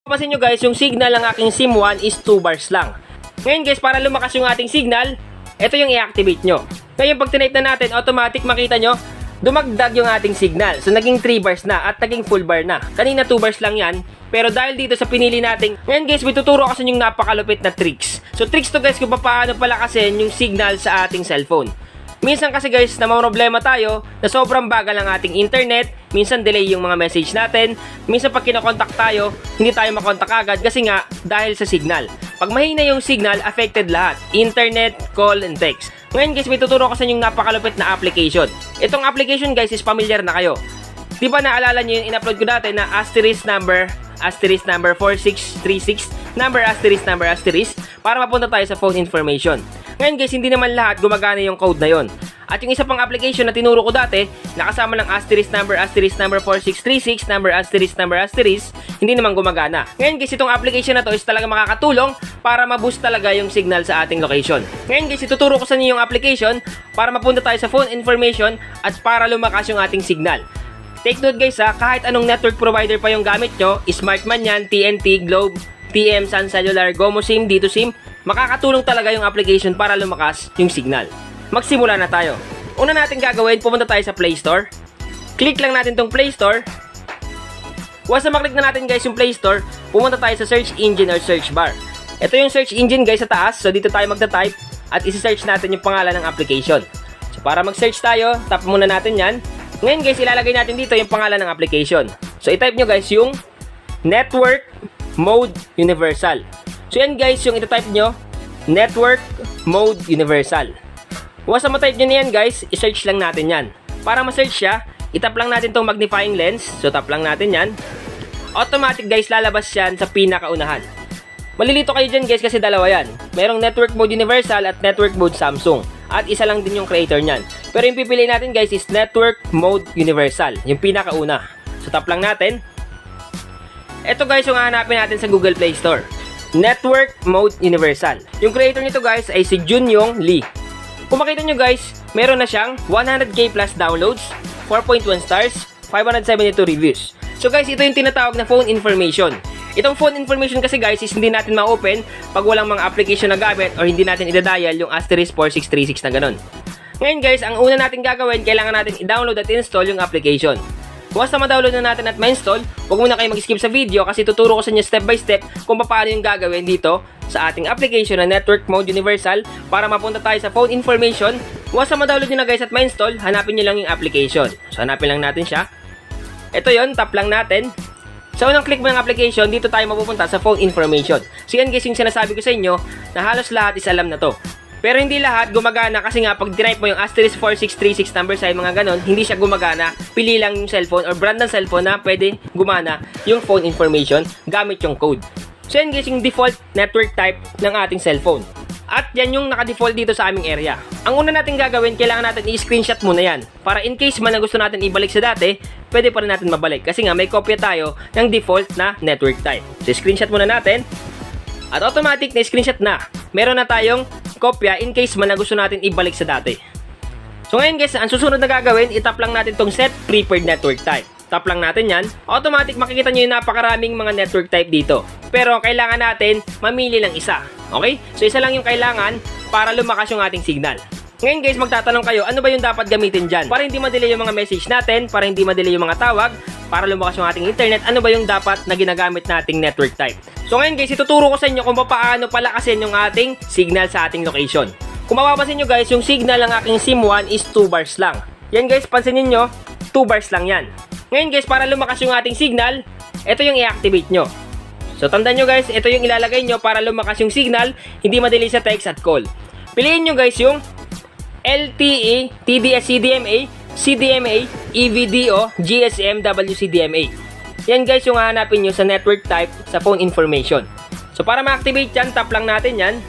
Papansin nyo guys, yung signal ng aking SIM 1 is 2 bars lang. Ngayon guys, para lumakas yung ating signal, ito yung i-activate nyo. Ngayon pag tinype na natin, automatic makita nyo, dumagdag yung ating signal. So naging 3 bars na at naging full bar na. Kanina 2 bars lang yan. Pero dahil dito sa pinili natin, ngayon guys, may tuturo kasi yung napakalupit na tricks. So tricks to guys kung paano palakasin yung signal sa ating cellphone. Minsan kasi guys, na problema tayo na sobrang bagal ang ating internet, minsan delay yung mga message natin, minsan pag kinokontak tayo, hindi tayo makontak agad kasi nga dahil sa signal. Pag mahina yung signal, affected lahat, internet, call, and text. Ngayon guys, may tuturo ko sa yung napakalupit na application. Itong application guys is familiar na kayo. Diba naalala nyo yung in-upload ko dati na asterisk number 4636, number asterisk para mapunta tayo sa phone information. Ngayon guys, hindi naman lahat gumagana yung code na yon. At yung isa pang application na tinuro ko dati, nakasama ng asterisk number 4636, number asterisk, hindi naman gumagana. Ngayon guys, itong application na to is talaga makakatulong para ma-boost talaga yung signal sa ating location. Ngayon guys, ituturo ko sa inyo yung application para mapunta tayo sa phone information at para lumakas yung ating signal. Take note guys ha, kahit anong network provider pa yung gamit nyo, smart man yan, TNT, Globe, TM, Sun Cellular, Gomo SIM, Dito SIM, makakatulong talaga yung application para lumakas yung signal. Magsimula na tayo. Una natin gagawin, pumunta tayo sa Play Store. Click lang natin tong Play Store. Once na maklik na natin guys yung Play Store, pumunta tayo sa search engine or search bar. Ito yung search engine guys sa taas, so dito tayo magta-type at isi-search natin yung pangalan ng application. So para mag-search tayo, tap muna natin yan. Ngayon guys, ilalagay natin dito yung pangalan ng application. So i-type nyo guys yung Network Mode Universal. So yan guys, yung ito-type nyo, Network Mode Universal. Once na ma-type nyo na yan guys, i-search lang natin yan. Para ma-search siya, itap lang natin tong magnifying lens. So tap lang natin yan. Automatic guys, lalabas yan sa pinakaunahan. Malilito kayo dyan guys kasi dalawa yan. Merong Network Mode Universal at Network Mode Samsung. At isa lang din yung creator nyan. Pero yung pipili natin guys is Network Mode Universal. Yung pinakauna. So tap lang natin. Ito guys yung hahanapin natin sa Google Play Store. Network Mode Universal. Yung creator nito guys ay si Junyong Lee. Kung makita nyo guys, meron na siyang 100k plus downloads, 4.1 stars, 572 reviews. So guys, ito yung tinatawag na phone information. Itong phone information kasi guys is hindi natin ma-open pag walang mga application na gamit or hindi natin i-dial yung asterisk 4636 na ganun. Ngayon guys, ang una natin gagawin, kailangan natin i-download at install yung application. Once na ma-download na natin at ma-install, huwag muna kayo mag-skip sa video kasi tuturo ko sa inyo step by step kung paano yung gagawin dito sa ating application na Network Mode Universal para mapunta tayo sa phone information. Once na ma-download nyo na guys at ma-install, hanapin nyo lang yung application. So hanapin lang natin siya. Ito yon, tap lang natin. Sa unang click mo ng application, dito tayo mapupunta sa phone information. So yan guys yung sinasabi ko sa inyo na halos lahat is alam na to. Pero hindi lahat gumagana kasi nga pag type mo yung asterisk 4636 number sign mga ganon, hindi siya gumagana. Pili lang yung cellphone or brand ng cellphone na pwede gumana yung phone information gamit yung code. So yan guys yung default network type ng ating cellphone. At yan yung naka-default dito sa aming area. Ang una natin gagawin, kailangan natin i-screenshot muna yan. Para in case man na gusto natin ibalik sa dati, pwede pa rin natin mabalik. Kasi nga may kopya tayo ng default na network type. So screenshot muna natin. At automatic na screenshot na. Meron na tayong kopya in case man na gusto natin ibalik sa dati. So ngayon guys, ang susunod na gagawin, itap lang natin tong set preferred network type. Tap lang natin yan. Automatic makikita nyo yung napakaraming mga network type dito. Pero kailangan natin mamili lang isa. Okay? So isa lang yung kailangan para lumakas yung ating signal. Ngayon guys, magtatanong kayo, ano ba yung dapat gamitin dyan? Para hindi ma-delay yung mga message natin, para hindi ma-delay yung mga tawag, para lumakas yung ating internet, ano ba yung dapat na ginagamit nating network type? So ngayon guys, ituturo ko sa inyo kung paano palakasin yung ating signal sa ating location. Kung mapapansin nyo guys, yung signal ng aking SIM 1 is 2 bars lang. Yan guys, pansinin nyo, 2 bars lang yan. Ngayon guys, para lumakas yung ating signal, ito yung i-activate nyo. So tandaan nyo guys, ito yung ilalagay nyo para lumakas yung signal, hindi ma-delay sa text at call. Piliin nyo guys yung LTE, TD-SCDMA, CDMA, EVDO, GSM, WCDMA. Yan guys yung hahanapin nyo sa network type sa phone information. So para ma-activate yan, tap lang natin yan.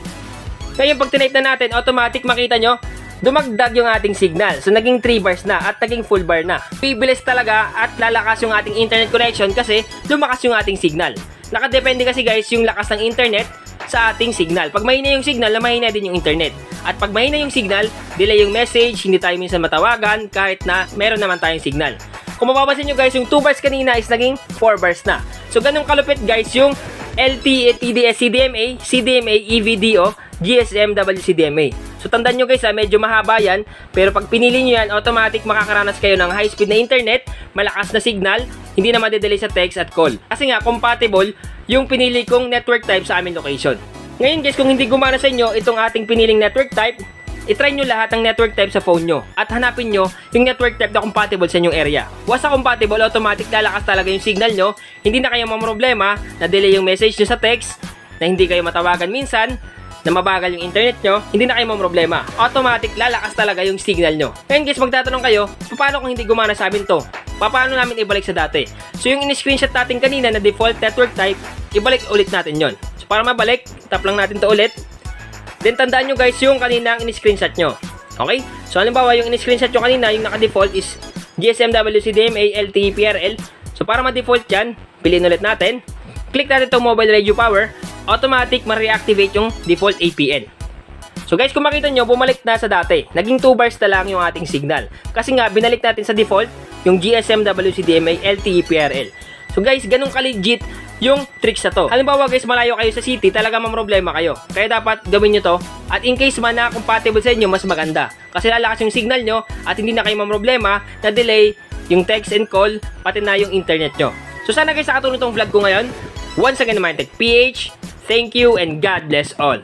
Ngayon pag tinype na natin, automatic makita nyo, dumagdag yung ating signal. So naging 3 bars na at naging full bar na. Bibilis talaga at lalakas yung ating internet connection kasi lumakas yung ating signal. Nakadepende kasi guys yung lakas ng internet sa ating signal. Pag mahina yung signal, na mahina din yung internet. At pag mahina yung signal, delay yung message, hindi tayo minsan matawagan kahit na meron naman tayong signal. Kung mapapansin nyo guys, yung 2 bars kanina is naging 4 bars na. So So ganun kalupit guys yung LTE, TDS, CDMA, CDMA, EVDO, GSM, WCDMA. So tandaan nyo guys medyo mahaba yan, pero pag pinili nyo yan, automatic makakaranas kayo ng high speed na internet, malakas na signal, hindi na madedelay sa text at call. Kasi nga compatible yung pinili kong network type sa aming location. Ngayon guys, kung hindi gumana sa inyo itong ating piniling network type, itry nyo lahat ng network type sa phone nyo at hanapin nyo yung network type na compatible sa inyong area. Once na compatible, automatic lalakas talaga yung signal nyo, hindi na kayo mamroblema na delay yung message nyo sa text, na hindi kayo matawagan minsan, na mabagal yung internet nyo, hindi na kayo mamroblema. Automatic lalakas talaga yung signal nyo. Ngayon guys, magtatanong kayo, paano kung hindi gumana sa amin to? Paano namin ibalik sa dati? So yung in-screenshot natin kanina na default network type, ibalik ulit natin yon. So para mabalik, tap lang natin to ulit. Then tandaan nyo guys yung kanina ang in-screenshot nyo. Okay? So halimbawa yung in-screenshot nyo kanina, yung naka-default is GSM, WCDMA, LTE, PRL. So para ma-default yan, piliin ulit natin. Click natin itong mobile radio power. Automatic ma-reactivate yung default APN. So guys, kung makita nyo, bumalik na sa dati. Naging 2 bars na lang yung ating signal. Kasi nga, binalik natin sa default yung GSM, WCDMA, LTE, PRL. So guys, ganun ka-legit yung tricks na to. Halimbawa guys, malayo kayo sa city, talaga problema kayo. Kaya dapat gawin nyo to. At in case man na compatible sa inyo, mas maganda. Kasi lalakas yung signal nyo at hindi na kayo problema na delay yung text and call, pati na yung internet nyo. So sana guys, nakatulong tong vlog ko ngayon. Once again naman, PH, thank you and God bless all.